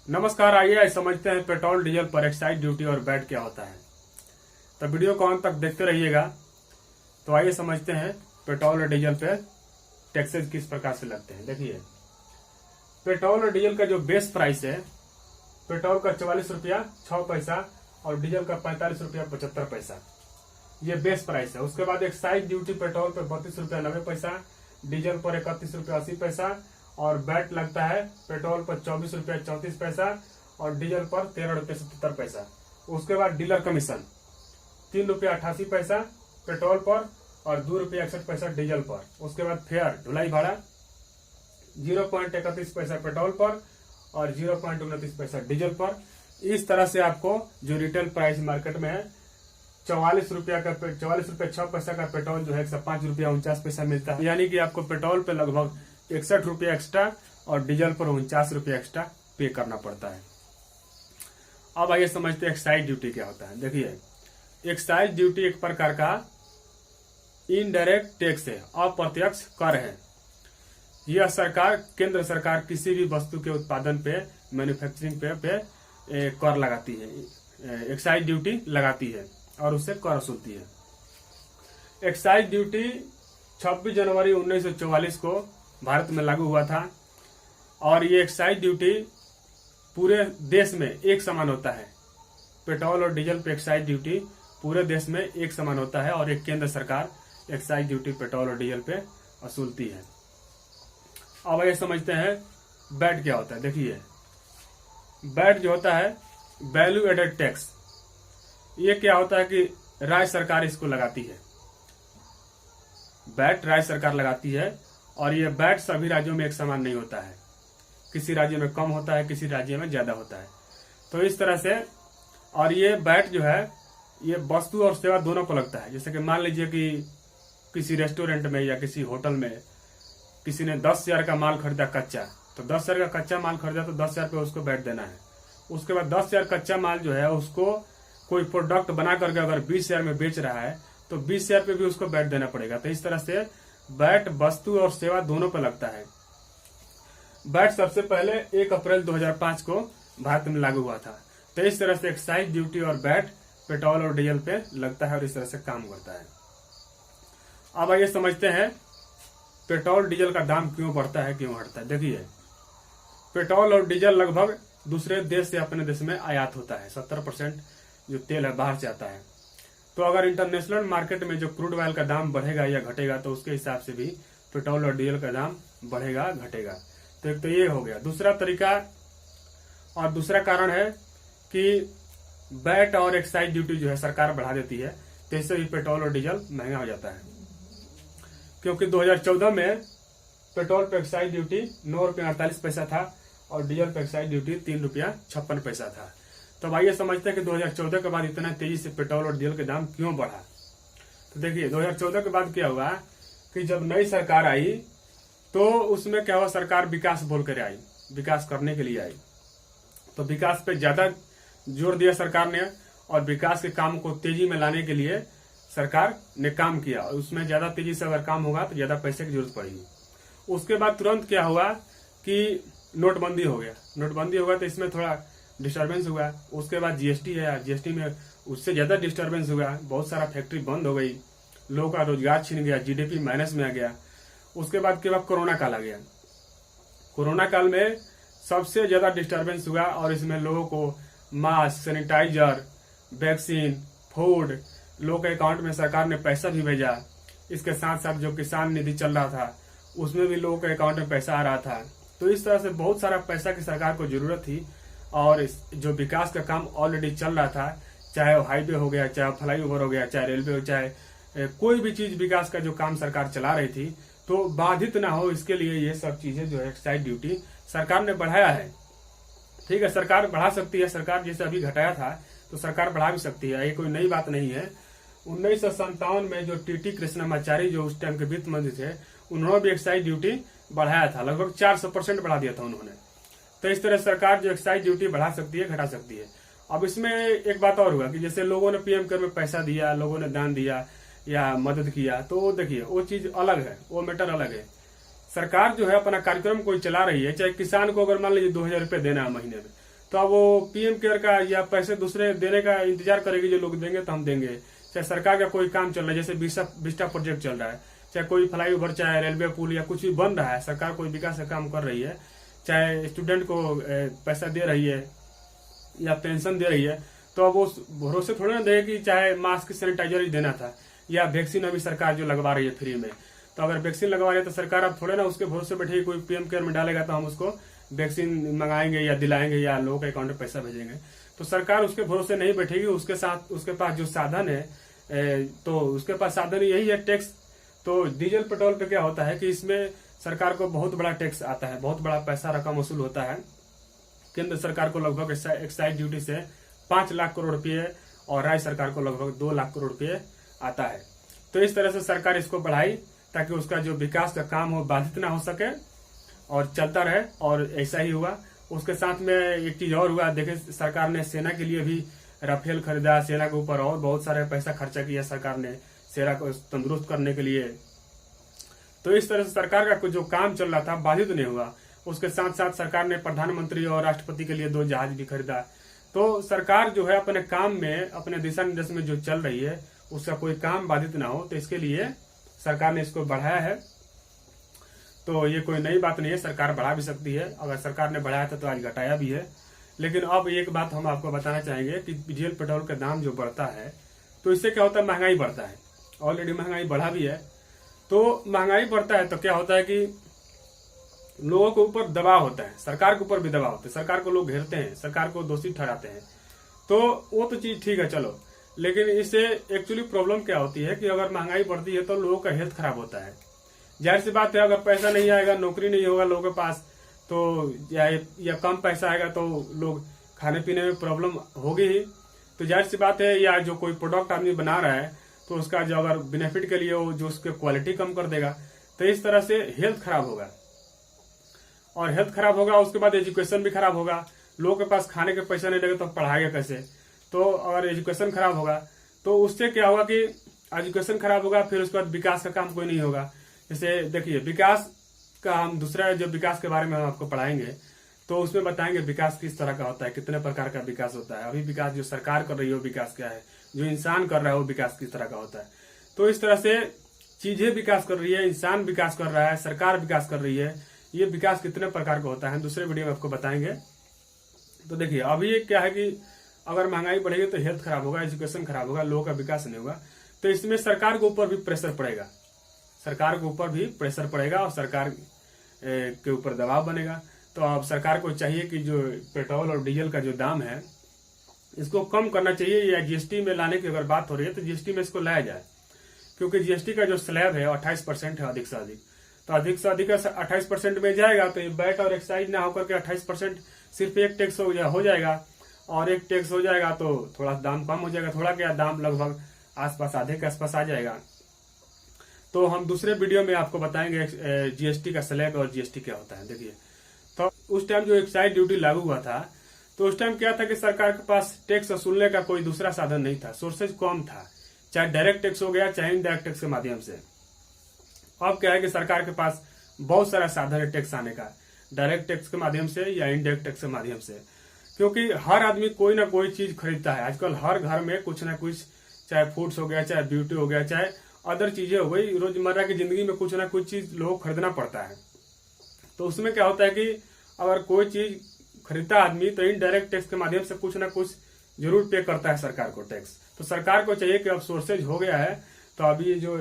नमस्कार। आइए समझते हैं पेट्रोल डीजल पर एक्साइज ड्यूटी और वैट क्या होता है। तो वीडियो को अंत तक देखते रहिएगा। तो आइए समझते हैं पेट्रोल और डीजल पे टैक्सेस किस प्रकार से लगते हैं। देखिए, पेट्रोल और डीजल का जो बेस प्राइस है, पेट्रोल का 44 रुपया 6 पैसा और डीजल का 45 रुपया 75 पैसा, ये बेस प्राइस है। उसके बाद एक्साइज ड्यूटी पेट्रोल पर 32 रुपया 90 पैसा, डीजल पर 31 रुपया 80 पैसा और वैट लगता है पेट्रोल पर 24 रुपया 34 पैसा और डीजल पर 13 रुपया 77 पैसा। उसके बाद डीलर कमीशन 3 रुपया 88 पैसा पेट्रोल पर और 2 रुपया 61 पैसा डीजल पर। उसके बाद फेयर ढुलाई भाड़ा 0.31 पैसा पेट्रोल पर और 0.29 पैसा डीजल पर। इस तरह से आपको जो रिटेल प्राइस मार्केट में है 44 रुपया 6 पैसा का पेट्रोल जो है 105 रुपया 49 पैसा मिलता है। यानी कि आपको पेट्रोल पे लगभग 61 रुपया एक्स्ट्रा और डीजल पर 49 रुपया एक्स्ट्रा पे करना पड़ता है। अब आइए समझते हैं एक्साइज ड्यूटी क्या होता है। देखिए, एक्साइज ड्यूटी एक प्रकार का इनडायरेक्ट टैक्स है, अप्रत्यक्ष कर है। यह सरकार, केंद्र सरकार किसी भी वस्तु के उत्पादन पे, मैन्युफैक्चरिंग पे कर लगाती है, एक्साइज ड्यूटी लगाती है और उससे कर वसूलती है। एक्साइज ड्यूटी 26 जनवरी 1944 को भारत में लागू हुआ था और ये एक्साइज ड्यूटी पूरे देश में एक समान होता है। पेट्रोल और डीजल पे एक्साइज ड्यूटी पूरे देश में एक समान होता है और एक केंद्र सरकार एक्साइज ड्यूटी पेट्रोल और डीजल पे वसूलती है। अब ये समझते हैं वैट क्या होता है। देखिए, वैट जो होता है वैल्यू एडेड टैक्स, ये क्या होता है कि राज्य सरकार इसको लगाती है। वैट राज्य सरकार लगाती है और ये वैट सभी राज्यों में एक समान नहीं होता है। किसी राज्य में कम होता है, किसी राज्य में ज्यादा होता है। तो इस तरह से, और ये वैट जो है ये वस्तु और सेवा दोनों को लगता है। जैसे कि मान लीजिए कि किसी रेस्टोरेंट में या किसी होटल में किसी ने 10,000 का माल खरीदा कच्चा, तो 10,000 का कच्चा माल खरीदा तो 10,000 पे उसको वैट देना है। उसके बाद 10,000 कच्चा माल जो है उसको कोई प्रोडक्ट बना करके अगर 20,000 में बेच रहा है तो 20,000 पे भी उसको वैट देना पड़ेगा। तो इस तरह से वैट वस्तु और सेवा दोनों पर लगता है। वैट सबसे पहले 1 अप्रैल 2005 को भारत में लागू हुआ था। तो इस तरह से एक्साइज ड्यूटी और वैट पेट्रोल और डीजल पे लगता है और इस तरह से काम करता है। अब आइए समझते हैं पेट्रोल डीजल का दाम क्यों बढ़ता है, क्यों घटता है। देखिए, पेट्रोल और डीजल लगभग दूसरे देश से अपने देश में आयात होता है। 70% जो तेल है बाहर से आता है। तो अगर इंटरनेशनल मार्केट में जो क्रूड ऑयल का दाम बढ़ेगा या घटेगा तो उसके हिसाब से भी पेट्रोल और डीजल का दाम बढ़ेगा घटेगा। तो एक तो ये हो गया। दूसरा तरीका और दूसरा कारण है कि वैट और एक्साइज ड्यूटी जो है सरकार बढ़ा देती है, तो इससे भी पेट्रोल और डीजल महंगा हो जाता है। क्योंकि 2014 में पेट्रोल पे एक्साइज ड्यूटी 9 रुपया 48 पैसा था और डीजल पे एक्साइज ड्यूटी 3 रुपया 56 पैसा था। तो अब आइए समझते हैं कि 2014 के बाद इतना तेजी से पेट्रोल और डीजल के दाम क्यों बढ़ा। तो देखिए, 2014 के बाद क्या हुआ कि जब नई सरकार आई तो उसमें क्या हुआ, सरकार विकास बोल कर आई, विकास करने के लिए आई। तो विकास पे ज्यादा जोर दिया सरकार ने और विकास के काम को तेजी में लाने के लिए सरकार ने काम किया। उसमें ज्यादा तेजी से अगर काम होगा तो ज्यादा पैसे की जरूरत पड़ेगी। उसके बाद तुरंत क्या हुआ कि नोटबंदी हो गया। नोटबंदी होगा तो इसमें थोड़ा डिस्टर्बेंस हुआ। उसके बाद जीएसटी है, जीएसटी में उससे ज्यादा डिस्टर्बेंस हुआ। बहुत सारा फैक्ट्री बंद हो गई, लोगों का रोजगार छिन गया, जीडीपी माइनस में आ गया। उसके बाद कोरोना काल आ गया। कोरोना काल में सबसे ज्यादा डिस्टर्बेंस हुआ और इसमें लोगों को मास्क, सैनिटाइजर, वैक्सीन, फूड, लोगों के अकाउंट में सरकार ने पैसा भी भेजा। इसके साथ साथ जो किसान निधि चल रहा था उसमें भी लोगों के अकाउंट में पैसा आ रहा था। तो इस तरह से बहुत सारा पैसा की सरकार को जरूरत थी और जो विकास का काम ऑलरेडी चल रहा था, चाहे हाईवे हो गया, चाहे फ्लाईओवर हो गया, चाहे रेलवे हो, चाहे कोई भी चीज विकास का जो काम सरकार चला रही थी, तो बाधित ना हो इसके लिए ये सब चीजें जो है एक्साइज ड्यूटी सरकार ने बढ़ाया है। ठीक है, सरकार बढ़ा सकती है। सरकार जैसे अभी घटाया था तो सरकार बढ़ा भी सकती है, ये कोई नई बात नहीं है। 1957 में जो टीटी कृष्णमाचारी जो उस टाइम के वित्त मंत्री थे, उन्होंने भी एक्साइज ड्यूटी बढ़ाया था, लगभग 400% बढ़ा दिया था उन्होंने। तो इस तरह सरकार जो एक्साइज ड्यूटी बढ़ा सकती है, घटा सकती है। अब इसमें एक बात और हुआ कि जैसे लोगों ने पीएम केयर में पैसा दिया, लोगों ने दान दिया या मदद किया, तो देखिए वो चीज अलग है, वो मैटर अलग है। सरकार जो है अपना कार्यक्रम कोई चला रही है, चाहे किसान को अगर मान लीजिए 2,000 रुपये देना है महीने में, तो अब वो पीएम केयर का या पैसे दूसरे देने का इंतजार करेगी, जो लोग देंगे तो हम देंगे। चाहे सरकार का कोई काम चल रहा है, जैसे विस्टा प्रोजेक्ट चल रहा है, चाहे कोई फ्लाईओवर, चाहे रेलवे पुल या कुछ भी बन रहा है, सरकार कोई विकास का काम कर रही है, चाहे स्टूडेंट को पैसा दे रही है या पेंशन दे रही है, तो अब वो भरोसे थोड़े ना देगी कि चाहे मास्क, सैनिटाइजर ही देना था या वैक्सीन अभी सरकार जो लगवा रही है फ्री में। तो अगर वैक्सीन लगवा रही है तो सरकार अब थोड़े ना उसके भरोसे बैठेगी कोई पीएम केयर में डालेगा तो हम उसको वैक्सीन मंगाएंगे या दिलाएंगे या लोगों के अकाउंट में पैसा भेजेंगे। तो सरकार उसके भरोसे नहीं बैठेगी, उसके साथ उसके पास जो साधन है तो उसके पास साधन यही है टैक्स। तो डीजल पेट्रोल पे क्या होता है कि इसमें सरकार को बहुत बड़ा टैक्स आता है, बहुत बड़ा पैसा रकम वसूल होता है। केंद्र सरकार को लगभग एक्साइज ड्यूटी से 5 लाख करोड़ रुपये और राज्य सरकार को लगभग 2 लाख करोड़ रुपये आता है। तो इस तरह से सरकार इसको बढ़ाई ताकि उसका जो विकास का काम हो बाधित ना हो सके और चलता रहे, और ऐसा ही हुआ। उसके साथ में एक चीज और हुआ, देखे सरकार ने सेना के लिए भी राफेल खरीदा, सेना के ऊपर और बहुत सारे पैसा खर्चा किया सरकार ने सेना को तंदुरुस्त करने के लिए। तो इस तरह से सरकार का जो काम चल रहा था बाधित नहीं हुआ। उसके साथ साथ सरकार ने प्रधानमंत्री और राष्ट्रपति के लिए 2 जहाज भी खरीदा। तो सरकार जो है अपने काम में, अपने दिशा निर्देश में जो चल रही है उसका कोई काम बाधित ना हो, तो इसके लिए सरकार ने इसको बढ़ाया है। तो ये कोई नई बात नहीं है, सरकार बढ़ा भी सकती है। अगर सरकार ने बढ़ाया था तो आज घटाया भी है। लेकिन अब एक बात हम आपको बताना चाहेंगे कि डीजल पेट्रोल का दाम जो बढ़ता है तो इससे क्या होता है, महंगाई बढ़ता है। ऑलरेडी महंगाई बढ़ा भी है। तो महंगाई बढ़ता है तो क्या होता है कि लोगों के ऊपर दबाव होता है, सरकार के ऊपर भी दबाव होता है, सरकार को लोग घेरते हैं, सरकार को दोषी ठहराते हैं। तो वो तो चीज ठीक है चलो, लेकिन इससे एक्चुअली प्रॉब्लम क्या होती है कि अगर महंगाई बढ़ती है तो लोगों का हेल्थ खराब होता है। जाहिर सी बात है, अगर पैसा नहीं आएगा, नौकरी नहीं होगा लोगों के पास, तो या कम पैसा आएगा तो लोग खाने पीने में प्रॉब्लम होगी ही। तो जाहिर सी बात है, या जो कोई प्रोडक्ट आदमी बना रहा है तो उसका जो अगर बेनिफिट के लिए वो जो उसकी क्वालिटी कम कर देगा, तो इस तरह से हेल्थ खराब होगा। और हेल्थ खराब होगा, उसके बाद एजुकेशन भी खराब होगा। लोगों के पास खाने के पैसा नहीं लगे तो पढ़ाएगा कैसे? तो अगर एजुकेशन खराब होगा तो उससे क्या होगा कि एजुकेशन खराब होगा, फिर उसके बाद विकास का काम कोई नहीं होगा। जैसे देखिए, विकास का हम दूसरा जो विकास के बारे में हम आपको पढ़ाएंगे तो उसमें बताएंगे विकास किस तरह का होता है, कितने प्रकार का विकास होता है। अभी विकास जो सरकार कर रही है वो विकास क्या है, जो इंसान कर रहा है वो विकास किस तरह का होता है। तो इस तरह से चीजें विकास कर रही है, इंसान विकास कर रहा है, सरकार विकास कर रही है, ये विकास कितने प्रकार का होता है दूसरे वीडियो में आपको बताएंगे। तो देखिए, अभी क्या है कि अगर महंगाई बढ़ेगी तो हेल्थ खराब होगा, एजुकेशन खराब होगा, लोगों का विकास नहीं होगा। तो इसमें सरकार के ऊपर भी प्रेशर पड़ेगा, सरकार के ऊपर भी प्रेशर पड़ेगा और सरकार के ऊपर दबाव बनेगा। तो अब सरकार को चाहिए कि जो पेट्रोल और डीजल का जो दाम है इसको कम करना चाहिए, या जीएसटी में लाने की अगर बात हो रही है तो जीएसटी में इसको लाया जाए, क्योंकि जीएसटी का जो स्लैब है 28% है अधिक से अधिक। तो अधिक से अधिक 28% में जाएगा तो वैट और एक्साइज ना होकर के 28% सिर्फ एक टैक्स हो जाएगा, और एक टैक्स हो जाएगा तो थोड़ा दाम कम हो जाएगा। थोड़ा क्या, दाम लगभग आसपास आधे के आसपास आ जाएगा। तो हम दूसरे वीडियो में आपको बताएंगे जीएसटी का स्लैब और जीएसटी क्या होता है। देखिए, तो उस टाइम जो एक्साइज ड्यूटी लागू हुआ था तो उस टाइम क्या था कि सरकार के पास टैक्स वसूलने का कोई दूसरा साधन नहीं था, सोर्सेज कम था, चाहे डायरेक्ट टैक्स हो गया चाहे इनडायरेक्ट टैक्स के माध्यम से। अब क्या है कि सरकार के पास बहुत सारा साधन है टैक्स आने का, डायरेक्ट टैक्स के माध्यम से या इनडायरेक्ट टैक्स के माध्यम से। क्योंकि हर आदमी कोई ना कोई चीज खरीदता है आजकल, हर घर में कुछ ना कुछ, चाहे फूड्स हो गया, चाहे ब्यूटी हो गया, चाहे अदर चीजें हो गई, रोजमर्रा की जिंदगी में कुछ ना कुछ चीज लोग खरीदना पड़ता है। तो उसमें क्या होता है कि अगर कोई चीज खरीदता आदमी तो इनडायरेक्ट टैक्स के माध्यम से कुछ ना कुछ जरूर पे करता है सरकार को टैक्स। तो सरकार को चाहिए कि अब सोर्सेज हो गया है तो अभी जो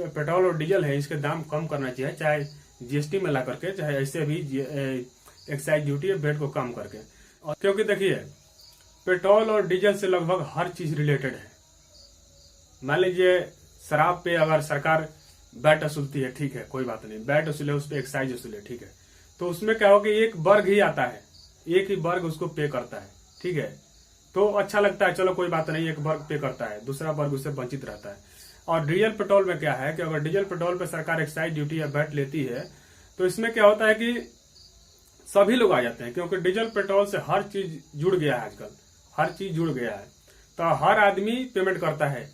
पेट्रोल और डीजल है इसके दाम कम करना चाहिए, चाहे जीएसटी में ला करके, चाहे ऐसे भी एक्साइज ड्यूटी है वेट को कम करके। और क्योंकि देखिए, पेट्रोल और डीजल से लगभग हर चीज रिलेटेड है। मान लीजिए शराब पे अगर सरकार वैट वसूलती है, ठीक है, कोई बात नहीं, वैट वसूले, उस पर एक्साइज वसूले, ठीक है, तो उसमें क्या होगा कि एक वर्ग ही आता है, एक ही वर्ग उसको पे करता है, ठीक है। तो अच्छा लगता है, चलो कोई बात नहीं, एक वर्ग पे करता है, दूसरा वर्ग उससे वंचित रहता है। और डीजल पेट्रोल में क्या है कि अगर डीजल पेट्रोल पे सरकार एक्साइज ड्यूटी या वैट लेती है तो इसमें क्या होता है कि सभी लोग आ जाते हैं, क्योंकि डीजल पेट्रोल से हर चीज जुड़ गया है आजकल, हर चीज जुड़ गया है। तो हर आदमी पेमेंट करता है,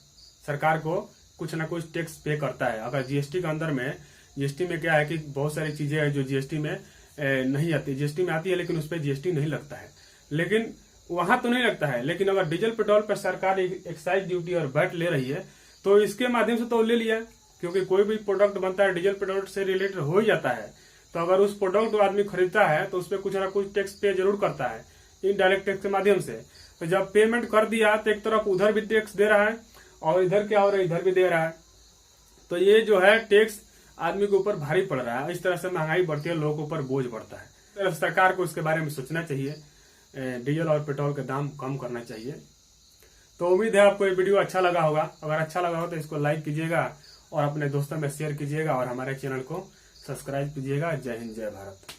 सरकार को कुछ ना कुछ टैक्स पे करता है। अगर जीएसटी के अंदर में, जीएसटी में क्या है कि बहुत सारी चीजें हैं जो जीएसटी में नहीं आती, जीएसटी में आती है लेकिन उस पर जीएसटी नहीं लगता है। लेकिन वहां तो नहीं लगता है, लेकिन अगर डीजल पेट्रोल पर सरकार एक्साइज ड्यूटी और वैट ले रही है तो इसके माध्यम से तो ले लिया, क्योंकि कोई भी प्रोडक्ट बनता है डीजल पेट्रोल से रिलेटेड हो ही जाता है। तो अगर उस प्रोडक्ट को आदमी खरीदता है तो उस पर कुछ ना कुछ टैक्स पे जरूर करता है, इनडायरेक्ट टैक्स के माध्यम से। तो जब पेमेंट कर दिया तो एक तरफ उधर भी टैक्स दे रहा है और इधर क्या हो रहा है, इधर भी दे रहा है। तो ये जो है टैक्स आदमी के ऊपर भारी पड़ रहा है। इस तरह से महंगाई बढ़ती है, लोगों के ऊपर बोझ बढ़ता है। सरकार को इसके बारे में सोचना चाहिए, डीजल और पेट्रोल के दाम कम करना चाहिए। तो उम्मीद है आपको ये वीडियो अच्छा लगा होगा। अगर अच्छा लगा हो तो इसको लाइक कीजिएगा और अपने दोस्तों में शेयर कीजिएगा और हमारे चैनल को सब्सक्राइब कीजिएगा। जय हिंद, जय भारत।